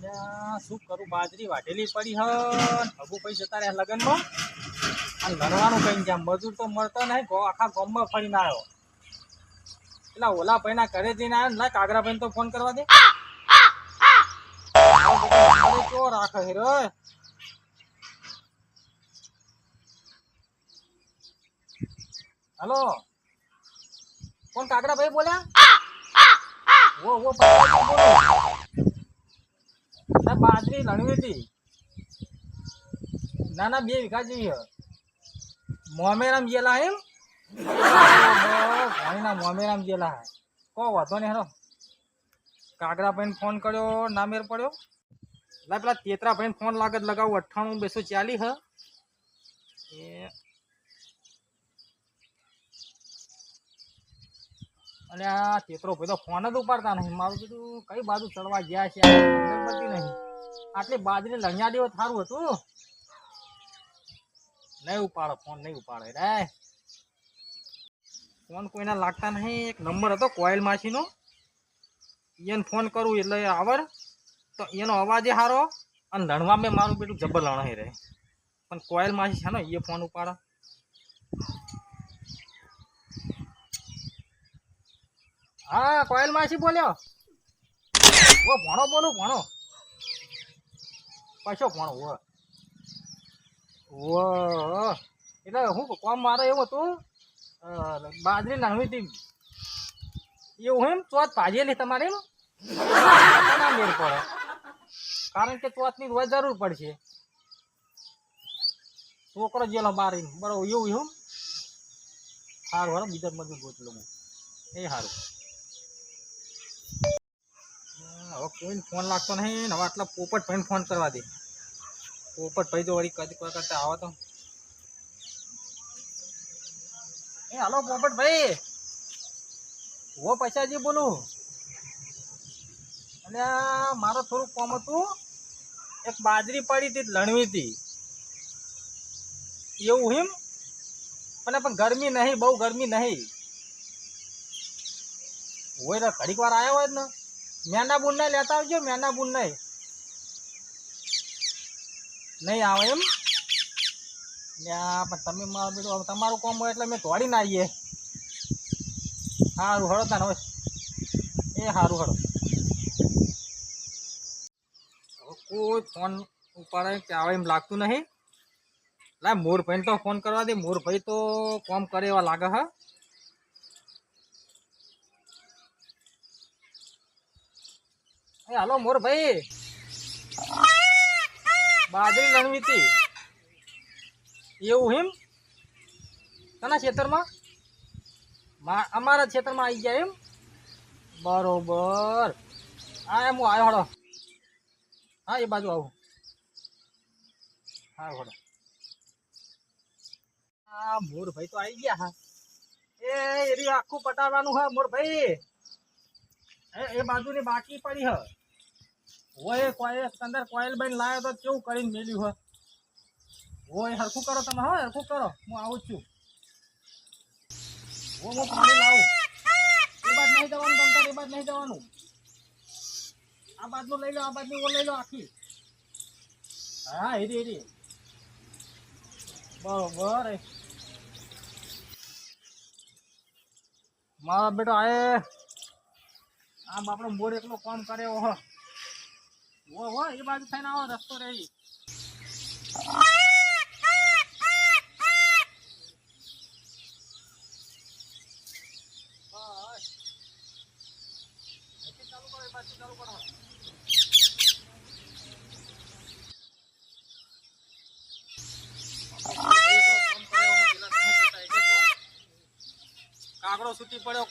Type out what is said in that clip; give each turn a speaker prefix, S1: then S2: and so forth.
S1: શું કરું, બાજરી વાઢેલી પડી હ, હબુ પૈસા જતા રહ્યા લગ્નમાં અને ગણવાનું કઈ જ્યાં મજૂર તો મળતો નહીં, આખા ગામમાં ફરીને આવ્યો. પેલા ઓલા ભાઈ ના ઘરે જઈને આવ્યો ને, કાગરા ભાઈ તો ફોન કરવા દે. કેવો રાખે હીરો. હલો, કોણ કાગરા ભાઈ બોલ્યા? વો બોલો. બાજરી લણવી હતી. ના 2 વીઘા જેવી મોમેરામ ગયેલા એમ. મોમેરામ ગયેલા હે. કો વાંધો નહીં હેરો. કાગરા ભાઈને ફોન કર્યો, ના મેર પડ્યો. લા પેલા તેતરા ભાઈને ફોન લાગત લગાવું 98 240 હ. એ અને આ તેતરો ભાઈ તો ફોન જ ઉપાડતા નહીં. મારું કીધું કઈ બાજુ ચડવા ગયા છે, ખબર પડતી નહીં. આટલી બાજરી લણ્યા દેવો સારું હતું. નહીં ઉપાડો ફોન, નહીં ઉપાડે રે ફોન. કોઈને લાગતા નહીં. એક નંબર હતો કોયલ માસીનો, એને ફોન કરું એટલે આવડ તો એનો અવાજ સારો અને લણવા મેં મારું બેટું જબર લણાઈ રહે. પણ કોયલ માસી છે ને એ ફોન ઉપાડે. હા કોયલ માસી બોલ્યો. ઓ ભણો બોલું, ભણો પૈસો ભણો. એટલે હું કોમ મારે એવું હતું, બાજરી લણવી હતી એવું એમ. ચોથ ભાજેલી તમારે એમ ના મેળ પડે, કારણ કે ચોથની રોજ જરૂર પડશે. છોકરો જેલો બારી બરોબર એવું એવું સારું. હારો બીજા મજૂર ગોતલો એ સારું. હવે કોઈને ફોન લાગતો નહીં ને. હવે આટલા પોપટ ભાઈને ફોન કરવા દે. પોપટ ભાઈ તો વળી કદી કોઈ કરતા આવો તો. એ હાલો પોપટ ભાઈ, હું પૈસાજી બોલું. અને મારો થોડું કામ હતું, એક બાજરી પડી હતી લણવી હતી એવું એમ. પણ ગરમી નહીં, બહુ ગરમી નહીં હોય. ઘડીક વાર આવ્યા હોય ને, મેના બુન નહીં લેતા આવજો. મેના બુન નહીં આવે એમ. પણ તમે મારું બેટું તમારું કામ હોય એટલે મેં દોડીને આવીએ. સારું હળો તાન હોય એ સારું હળો. કોઈ ફોન ઉપાડે કે આવે એમ લાગતું નહીં. લા મોરભાઈને તો ફોન કરવા દે. મોરભાઈ તો કામ કરે એવા લાગે હા. એ હાલો મોરભાઈ, બાજરી લણવી હતી એવું એમ. કના ખેતરમાં? અમારા ખેતરમાં આવી ગયા એમ. બરોબર. હા એમ હું આવ્યો હળો. હા એ બાજુ આવું. હા હળો. હા મોરભાઈ તો આવી ગયા હા. એ આખું પટાવવાનું હા મોરભાઈ. એ બાજુની બાકી પડી હ. હોય કોયલ અંદર કોયલ ભાઈ લાવ્યો તો કેવું કરીને મેલ્યું હોય. હોય હરખું કરો તમે. હા હરખું કરો, હું આવું છું. હું પાણી લાવું. એ બાદ નહીં જવાનું કંકર, એ બાદ નહીં જવાનું. આ બાજુ લઈ લો, આ બાજુ લઈ લો આખી. હા હેરી બરોબર. મારા બેટો આમ આપણો મોર એકલો કામ કરે હો એ બાજુ થઈને આવો રસ્તો રહી. ચાલુ કરો, એ બાજુ ચાલુ કરો. કાગડો છૂટી પડ્યો.